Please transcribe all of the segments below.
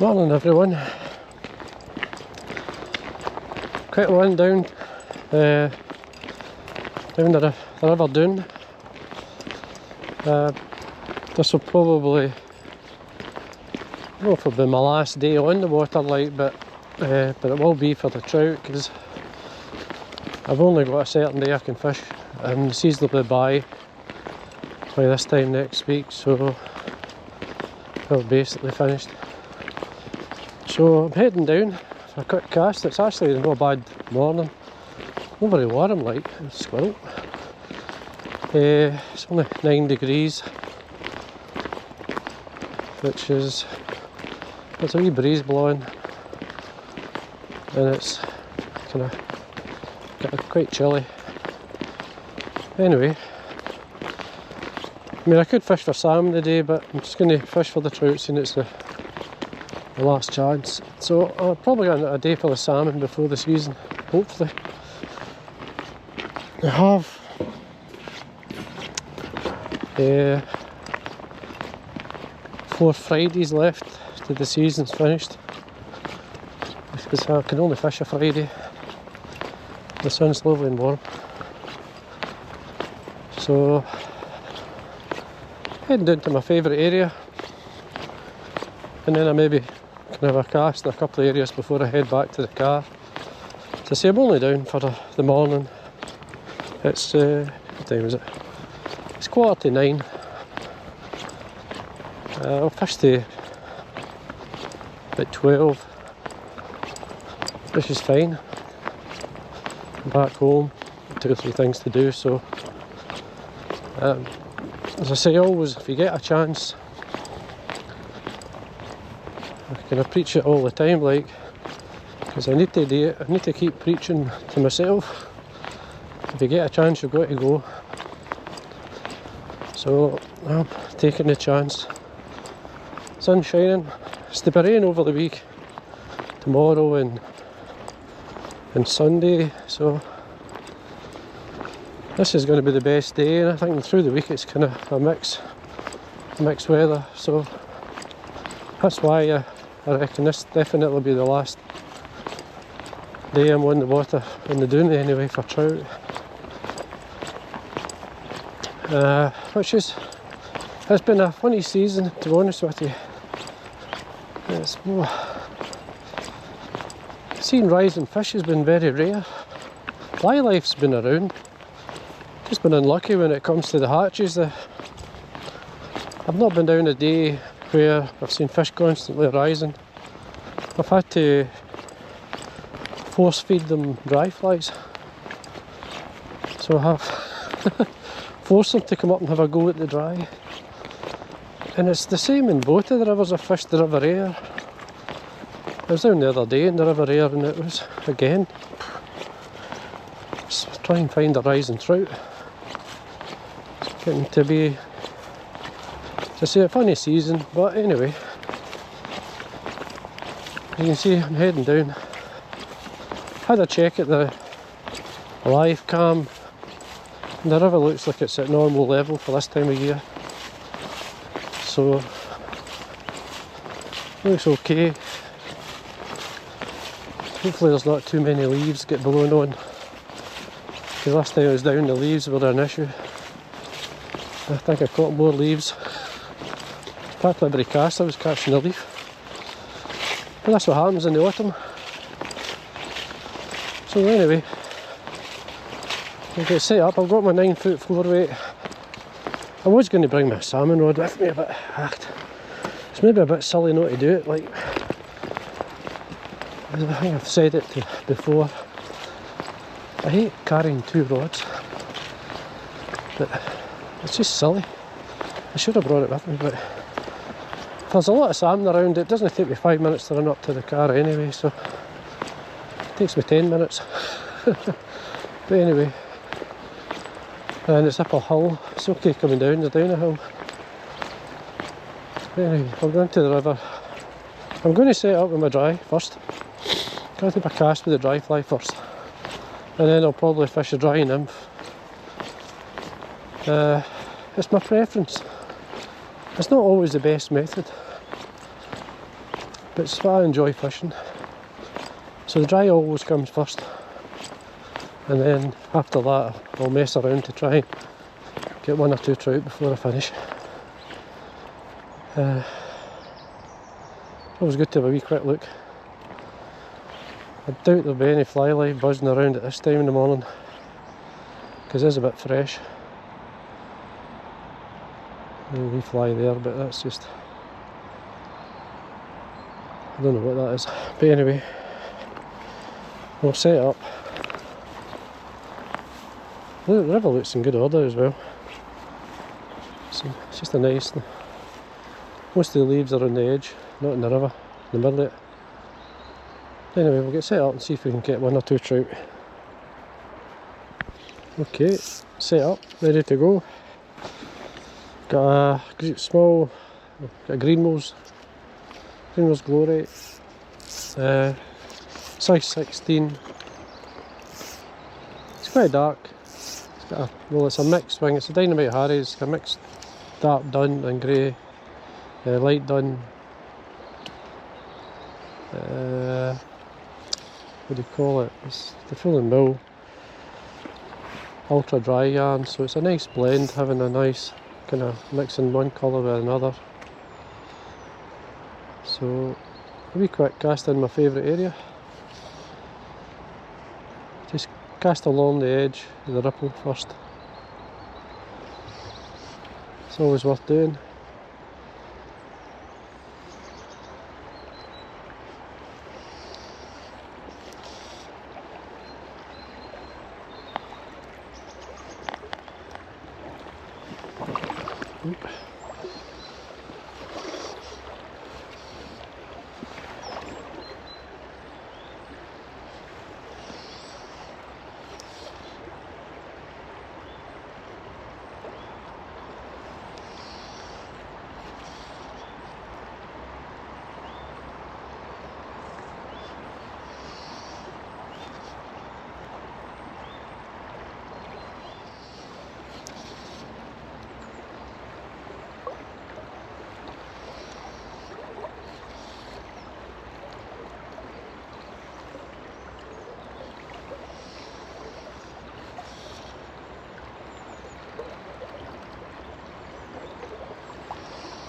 Morning everyone. Quick one down the river Doon. This will probably, I don't know if it'll be my last day on the water, like, but it will be for the trout, because I've only got a certain day I can fish, and the season will be by this time next week, so we're basically finished. So I'm heading down for a quick cast. It's actually not a bad morning, not very warm, like it's squirrel. It's only 9 degrees, which is, there's a wee breeze blowing, and it's kind of quite chilly. Anyway, I mean, I could fish for salmon today, but I'm just going to fish for the trout, seeing it's the last chance. So I'll probably get a day for the salmon before the season, hopefully. I have 4 Fridays left till the season's finished, because I can only fish a Friday. The sun's lovely and warm, so heading down to my favourite area, and then I maybe can have a cast in a couple of areas before I head back to the car. As I say, I'm only down for the morning. It's what time is it? It's 9:15. I'll fish to about 12, which is fine. I'm back home, 2 or 3 things to do, so as I say, always, if you get a chance, I kind of preach it all the time, like, because I need to do it. I need to keep preaching to myself. If you get a chance, you've got to go. So I'm taking the chance. Sun shining. It's to be rain over the week, tomorrow and Sunday, so this is going to be the best day, and I think through the week it's kind of a mixed weather, so that's why I reckon this definitely will be the last day I'm on the water in the Doon anyway for trout. It's been a funny season, to be honest with you. Seeing rising fish has been very rare. Fly life's been around, just been unlucky when it comes to the hatches. I've not been down a day where I've seen fish constantly rising. I've had to force feed them dry flies, so I have forced them to come up and have a go at the dry. And it's the same in both of the rivers I've fished the River Aire. I was down the other day in the River Aire, and it was, again, just try and find a rising trout. It's getting to be, to say, a funny season, but anyway, you can see I'm heading down. Had a check at the live cam, and the river looks like it's at normal level for this time of year, so looks okay. Hopefully there's not too many leaves get blown on, because last time I was down the leaves were an issue. I think I caught more leaves. Practically every cast I was catching a leaf, and that's what happens in the autumn. So anyway, I'll get set up. I've got my 9-foot floor weight. I was going to bring my salmon rod with me, but it's maybe a bit silly not to do it. Like, I think I've said it before, I hate carrying 2 rods, but it's just silly. I should have brought it with me, but if there's a lot of salmon around, it doesn't take me 5 minutes to run up to the car anyway, so it takes me 10 minutes. But anyway, and it's up a hill. It's okay coming down, it's down a hill. But anyway, I'm going to the river. I'm going to set up with my dry first. Going to do my cast with the dry fly first, and then I'll probably fish a dry nymph. It's my preference. It's not always the best method. but it's what I enjoy fishing. So the dry always comes first, and then after that I'll mess around to try and get 1 or 2 trout before I finish. Always good to have a wee quick look. I doubt there'll be any fly life buzzing around at this time in the morning, because it is a bit fresh. There's a wee fly there, but that's just, I don't know what that is. But anyway, we'll set it up. The river looks in good order as well. So it's just a nice, most of the leaves are on the edge, not in the river, in the middle of it. Anyway, we'll get set up and see if we can get 1 or 2 trout. Okay, set up, ready to go. Got a small, got a Greenwell's Glory, size 16. It's quite dark. It's got a, well, it's a mixed wing. It's a Dynamite Harry's. It's a mixed dark dun and grey, light dun. What do you call it? It's the full and mill ultra dry yarn, so it's a nice blend, having a nice kind of mixing one colour with another. So a wee quick cast in my favourite area. Just cast along the edge of the ripple first. It's always worth doing.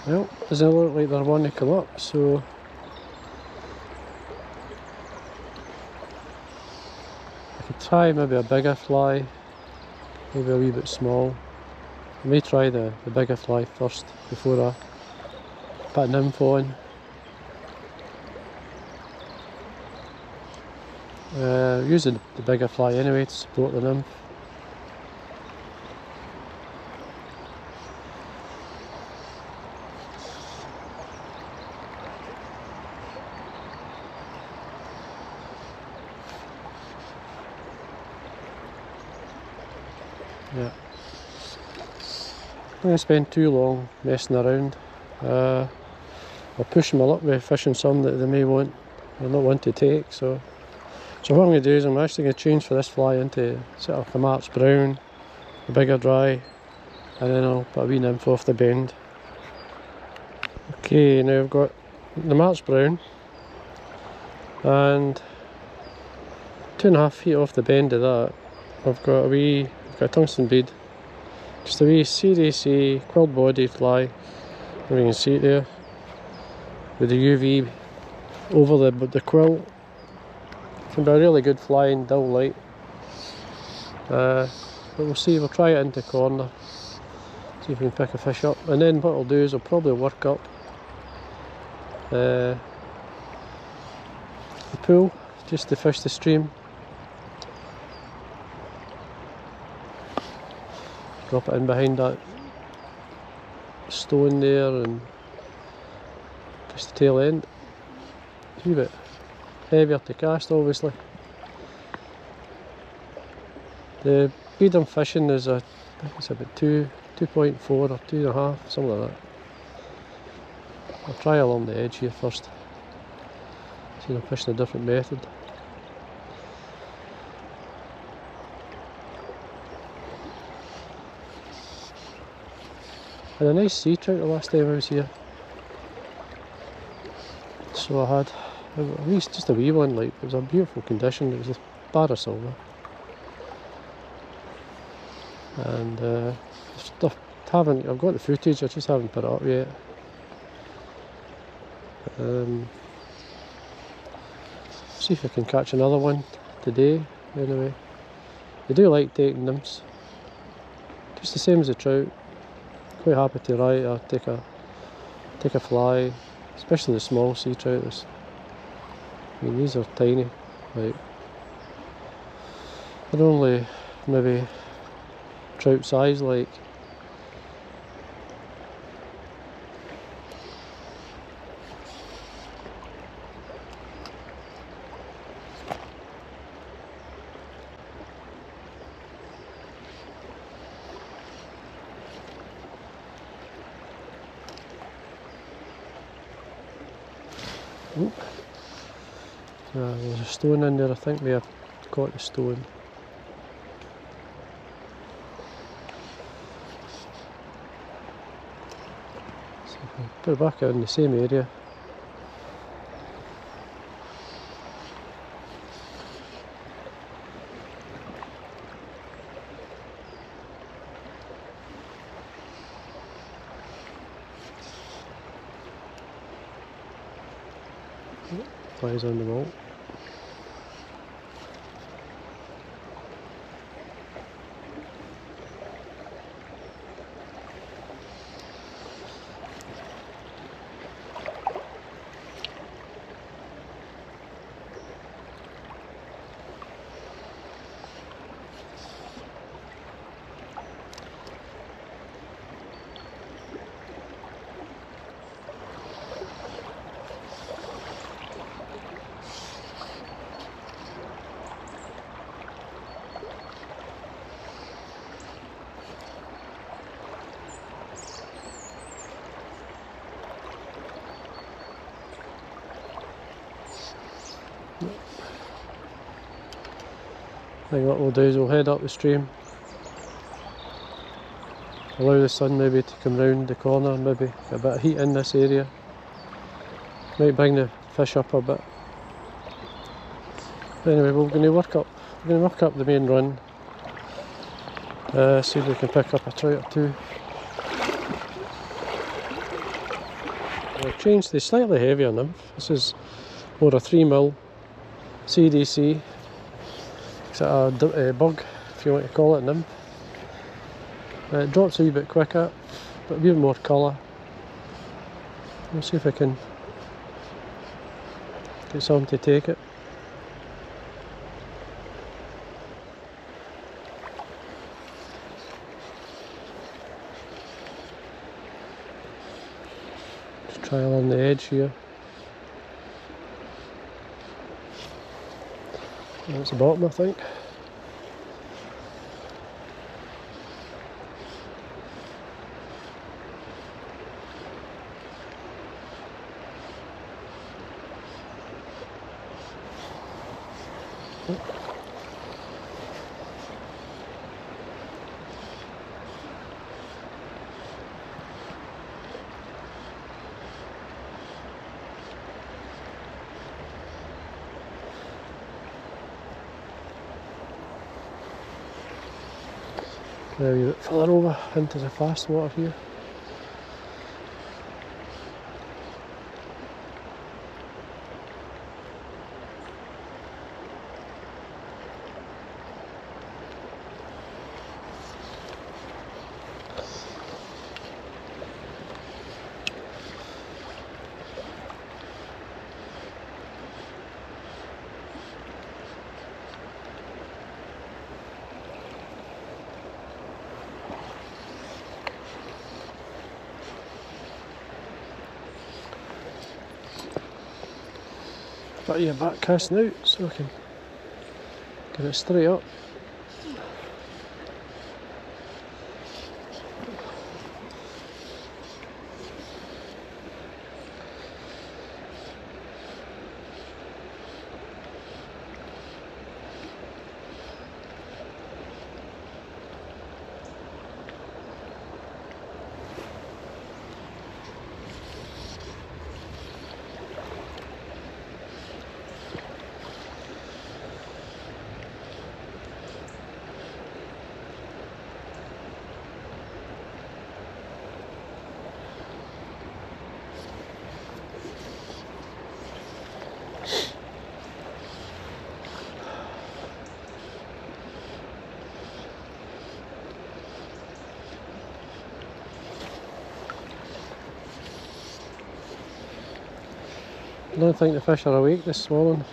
Well, doesn't look like they're wanting to come up, so I could try maybe a bigger fly, maybe a wee bit small. I may try the bigger fly first before I put a nymph on. Using the bigger fly anyway to support the nymph. Yeah, I'm going to spend too long messing around. I'll push them a lot with fishing some that they may want or not want to take. So what I'm going to do is I'm actually going to change for this fly into sort of the March brown, the bigger dry, and then I'll put a wee nymph off the bend. Okay, now I've got the March brown and 2.5 feet off the bend of that. I've got a tungsten bead, just a wee CDC quill body fly, if you can see it there, with the UV over the quill. Can be a really good fly in dull light, but we'll see, we'll try it into corner, see if we can pick a fish up, and then what I'll do is I'll probably work up the pool just to fish the stream. Drop it in behind that stone there and fish the tail end. It's a wee bit heavier to cast, obviously. The speed I'm fishing is I think it's about 2.4 or 2.5, something like that. I'll try along the edge here first. See if I'm fishing a different method. Had a nice sea trout the last time I was here. So I had at least just a wee one, like it was a beautiful condition. It was a bar of silver. And I've got the footage, I just haven't put it up yet. See if I can catch another one today. Anyway, they do like taking them, just the same as the trout. Quite happy to take a fly, especially the small sea trout. I mean, these are tiny, like they're only maybe trout size, like. Oop. There's a stone in there. I think we have caught the stone. So I'll put it back out in the same area. Flies on the wall. I think what we'll do is we'll head up the stream, allow the sun maybe to come round the corner, maybe get a bit of heat in this area, might bring the fish up a bit. Anyway, we're going to work up the main run, see if we can pick up a trout or two. I've changed the slightly heavier nymph. This is more a 3mm CDC. It's a bug, if you want to call it, nymph. It drops a wee bit quicker, but a bit more colour. We'll see if I can get someone to take it. Just try along the edge here. That's the bottom, I think. Now a bit further over into the fast water here. But yeah, back casting out so I can get it straight up. I don't think the fish are awake this morning.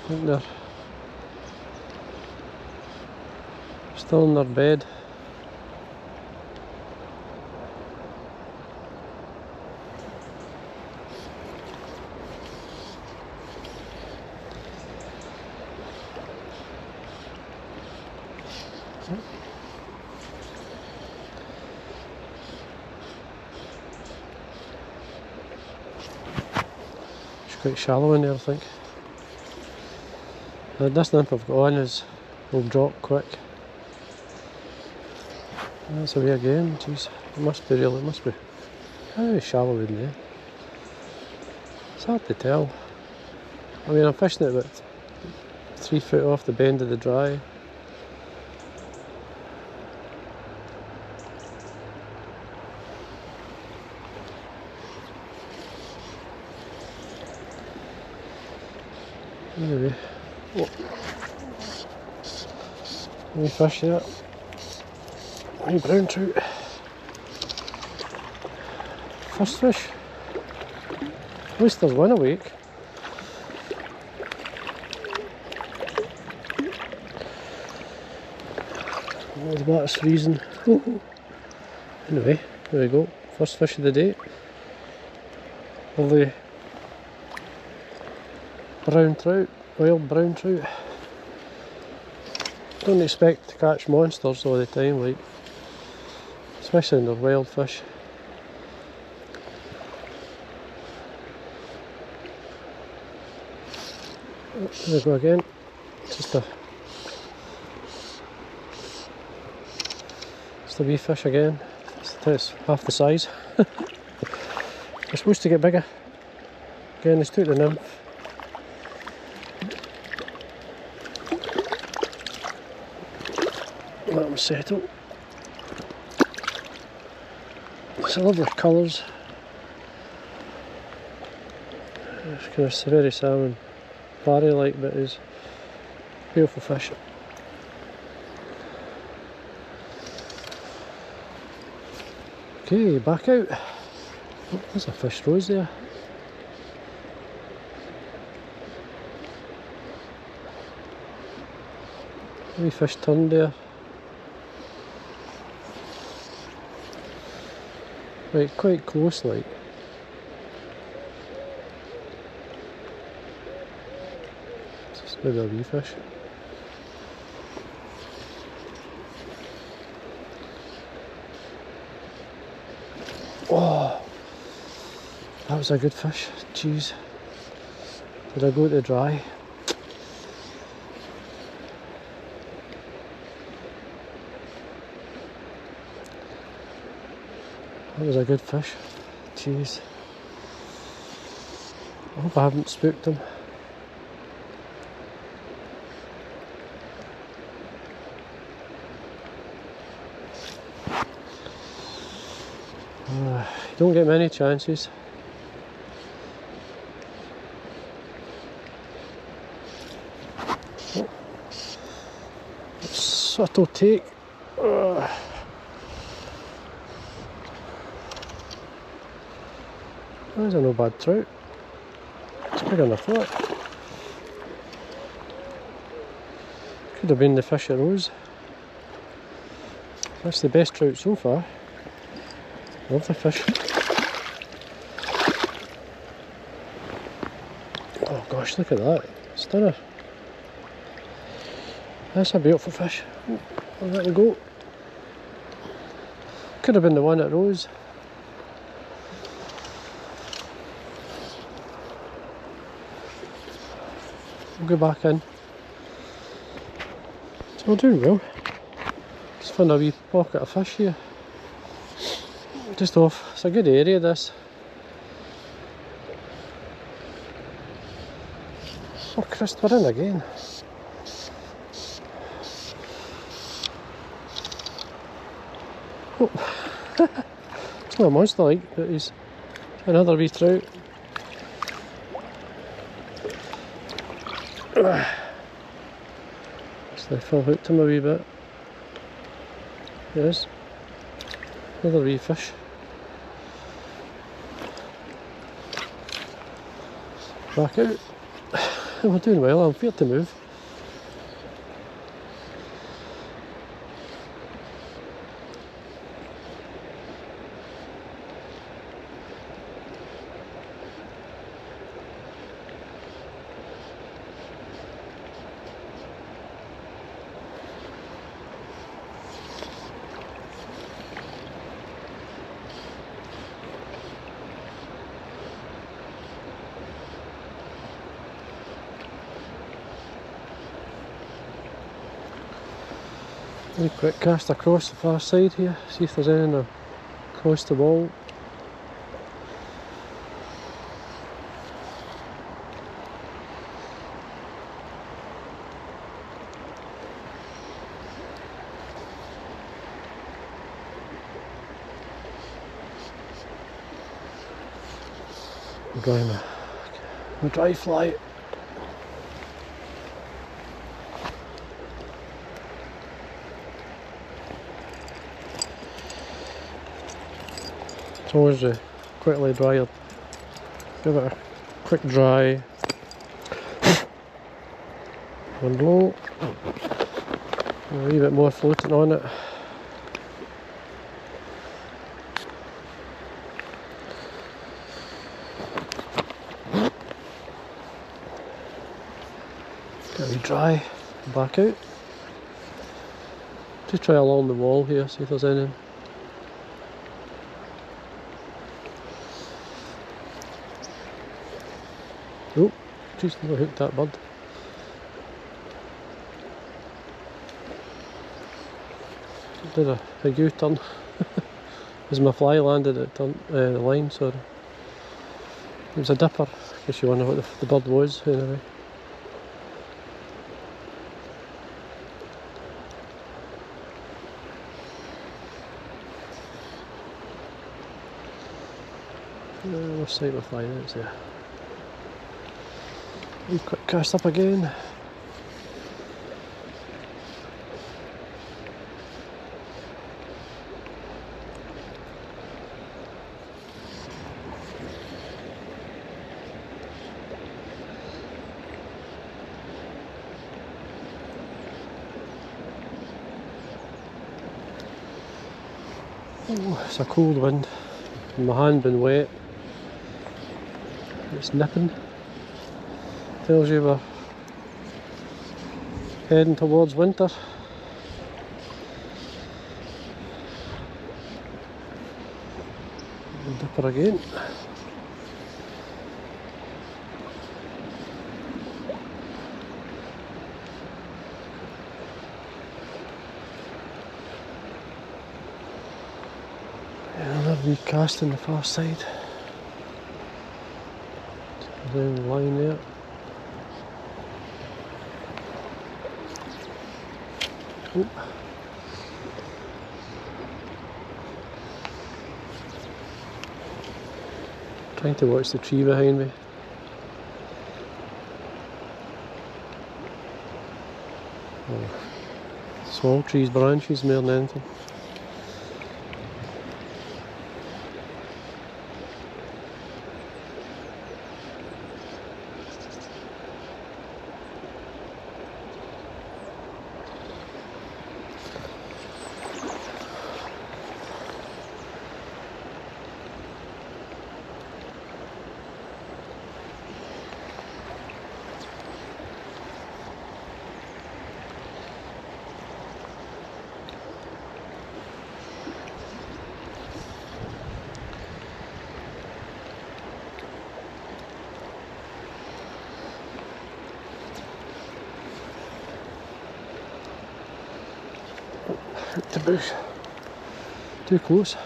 I think they're still in their bed. It's quite shallow in there, I think. This nymph I've got on will drop quick. That's away again. Jeez, it must be very shallow in there. It's hard to tell. I mean, I'm fishing it about 3 foot off the bend of the dry. Anyway, wee fish there, wee brown trout, first fish. At least there's one awake. The water's freezing. Anyway, there we go, first fish of the day. Lovely brown trout, wild brown trout. Don't expect to catch monsters all the time, like, especially in their wild fish. Oh, there we go again. Just a wee fish again. It's half the size. It's supposed to get bigger. Again, let's took the nymph. Let them settle. It's a lovely colours. It's kind of very salmon barry like, but it's beautiful fish. Okay, back out. Oh, there's a fish rose there. Wee fish turned there. Right, quite close like. Just maybe a wee fish. Oh, that was a good fish. Jeez. Did I go to dry? That was a good fish. Jeez. I hope I haven't spooked him. You don't get many chances. Oh. Subtle take. That's a no bad trout. It's bigger than I thought. Could have been the fish at Rose. That's the best trout so far. Love the fish. Oh gosh, look at that. Stunner. That's a beautiful fish. I'll let it go. Could have been the one at Rose. We'll go back in. So we're doing well. Just found a wee pocket of fish here. Just off. It's a good area this. Oh Christ, we're in again. Oh. It's not a monster like, but he's another wee trout. So I full hooked him a wee bit. There is. Another wee fish. Back out. We're doing well, I'm feared to move. A quick cast across the far side here, see if there's anything across the wall. I'm drying my dry fly. It's always quickly dry. Give it a quick dry. One blow. A wee bit more floating on it. Get a wee dry. Back out. Just try along the wall here, see if there's anything. Oh, just never hooked that bird. Did a U-turn as my fly landed at the line, sorry. It was a dipper, in case you wonder what the bird was, anyway. Which side my fly is there. Wee quick cast up again. Oh, it's a cold wind. My hand been wet. It's nipping. Tells you we're heading towards winter. Dipper again. Another wee cast on the far side. Down the line there. Oh. Trying to watch the tree behind me. Oh. Small trees, branches more than anything. The bush. Too close.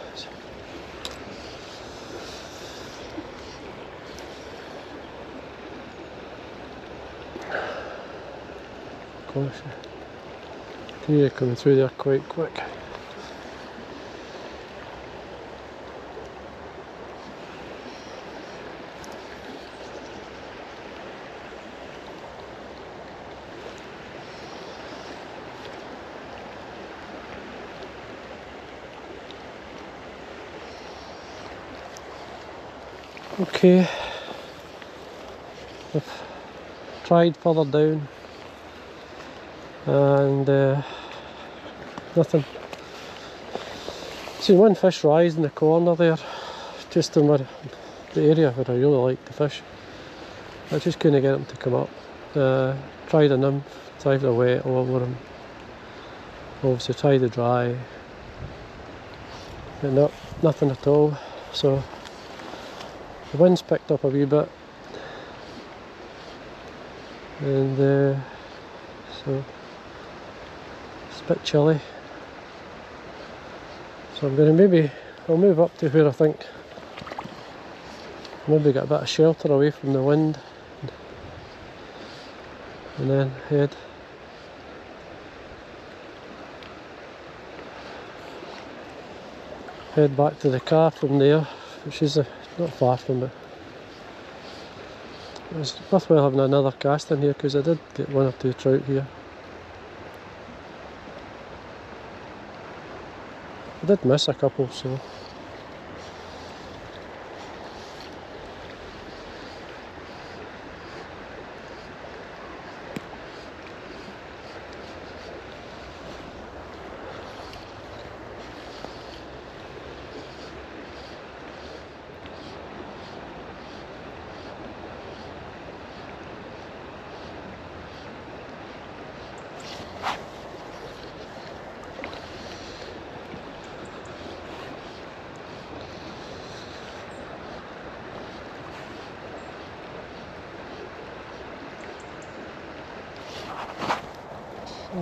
Gosh, deer coming through there quite quick. Okay, tried further down, and nothing. See one fish rise in the corner there, just in the area where I really like the fish. I just couldn't get him to come up. Tried a nymph, tried a wet over him. Obviously tried to dry, but nothing at all. So the wind's picked up a wee bit, and so it's a bit chilly. So I'm going to I'll move up to where I think maybe get a bit of shelter away from the wind, and then head back to the car from there, which is not far from it. It's worthwhile having another cast in here because I did get one or two trout here. I did miss a couple, so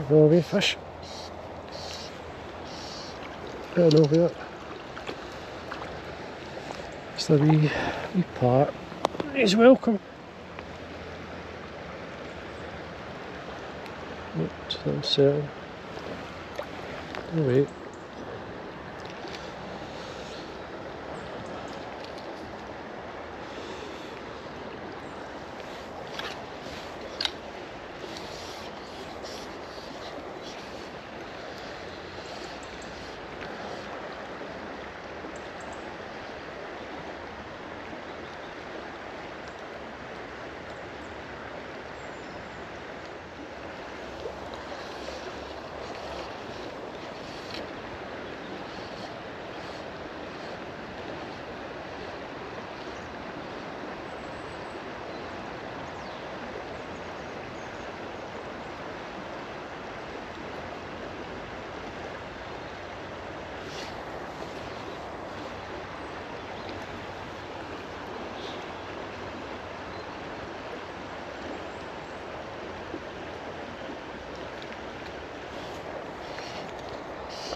there's a wee fish. I don't know where. Just a wee part. He's welcome. Oops, that's certain. Oh wait.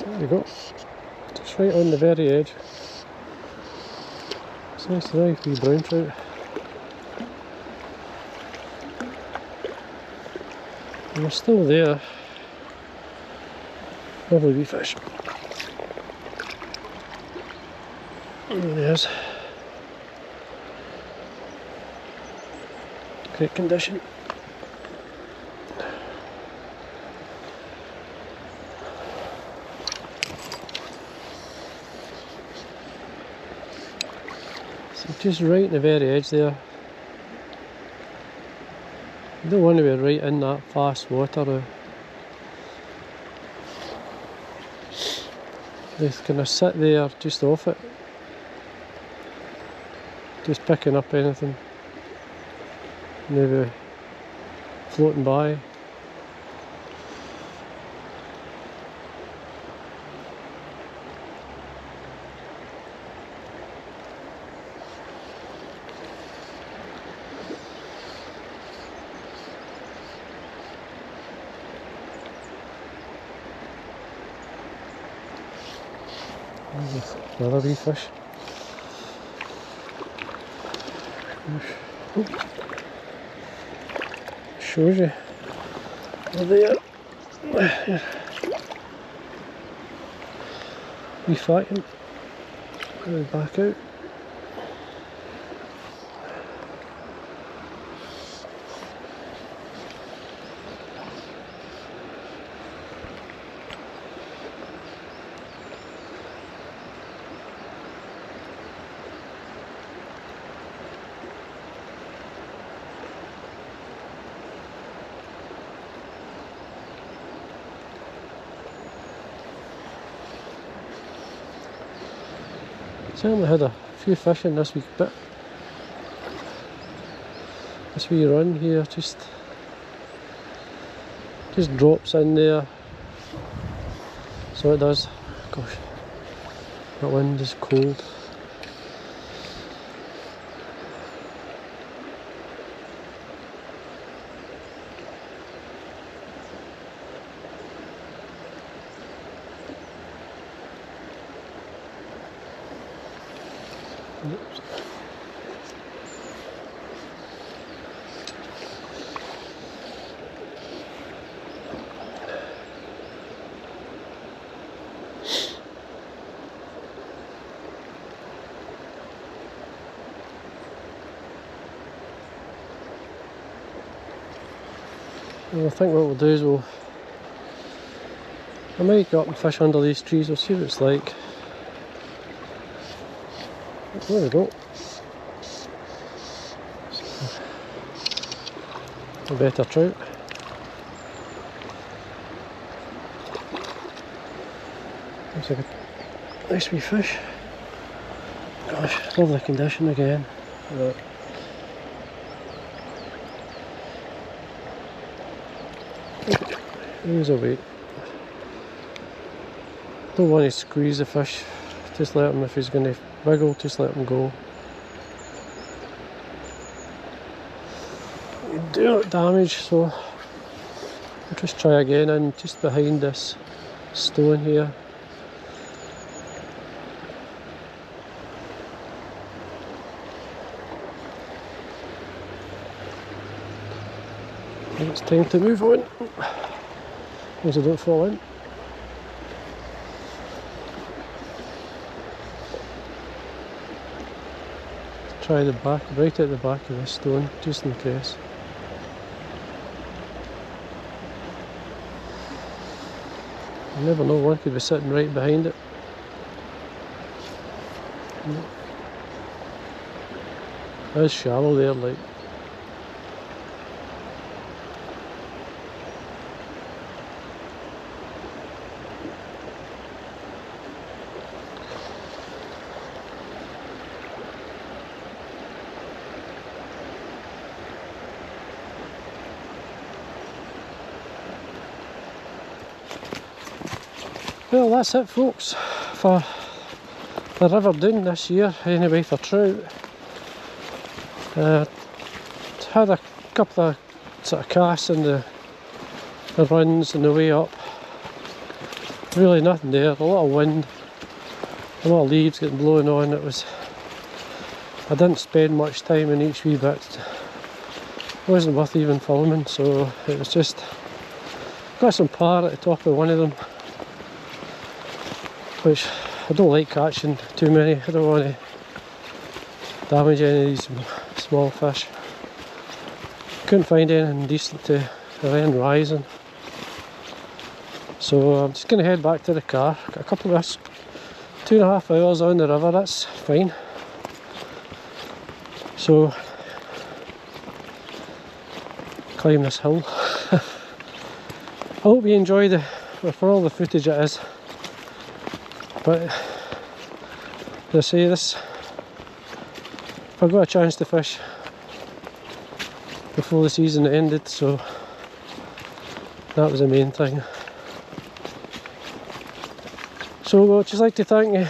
There we go, just right on the very edge. It's nice to wee brown trout. And they're still there. Lovely wee fish. There he is. Great condition. Just right in the very edge there. You don't want to be right in that fast water. They kind of sit there just off it, just picking up anything, maybe floating by. Another wee fish. Shows you. There. Wee fatty. Back out. Certainly had a few fish in this week, but this wee run here just drops in there. So it does. Gosh, that wind is cold. Oops. Well, I think what we'll do is I might go up and fish under these trees. We'll see what it's like. There we go. A better trout. Looks like a nice wee fish. Gosh, lovely condition again. Right. Here's a weight. Don't want to squeeze the fish. Just let him, if he's going to wiggle, just let him go. You do not damage, so I'll just try again, and just behind this stone here. And it's time to move on, as I don't fall in. Try the back, right at the back of this stone, just in case. You never know, one could be sitting right behind it. It's shallow there, like. Well, that's it, folks, for the River Doon this year, anyway, for trout. Had a couple of sort of casts in the runs on the way up. Really nothing there, a lot of wind, a lot of leaves getting blown on. I didn't spend much time in each wee bit. It wasn't worth even filming, so it was just, got some par at the top of one of them, which I don't like catching too many. I don't want to damage any of these small fish. Couldn't find anything decent to then rising. So I'm just going to head back to the car. Got a couple of 2.5 hours on the river, that's fine. So climb this hill. I hope you enjoy for all the footage it is. But as I say, I got a chance to fish before the season ended, so that was the main thing. So I'd just like to thank you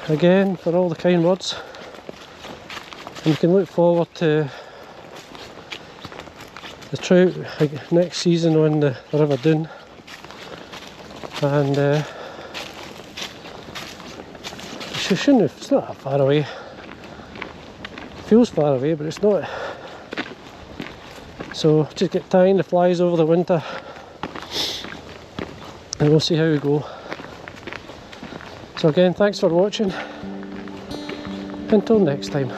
again for all the kind words, and we can look forward to the trout next season on the River Doon. And it's not that far away. It feels far away, but it's not. So just get tying the flies over the winter, and we'll see how we go. So again, thanks for watching. Until next time.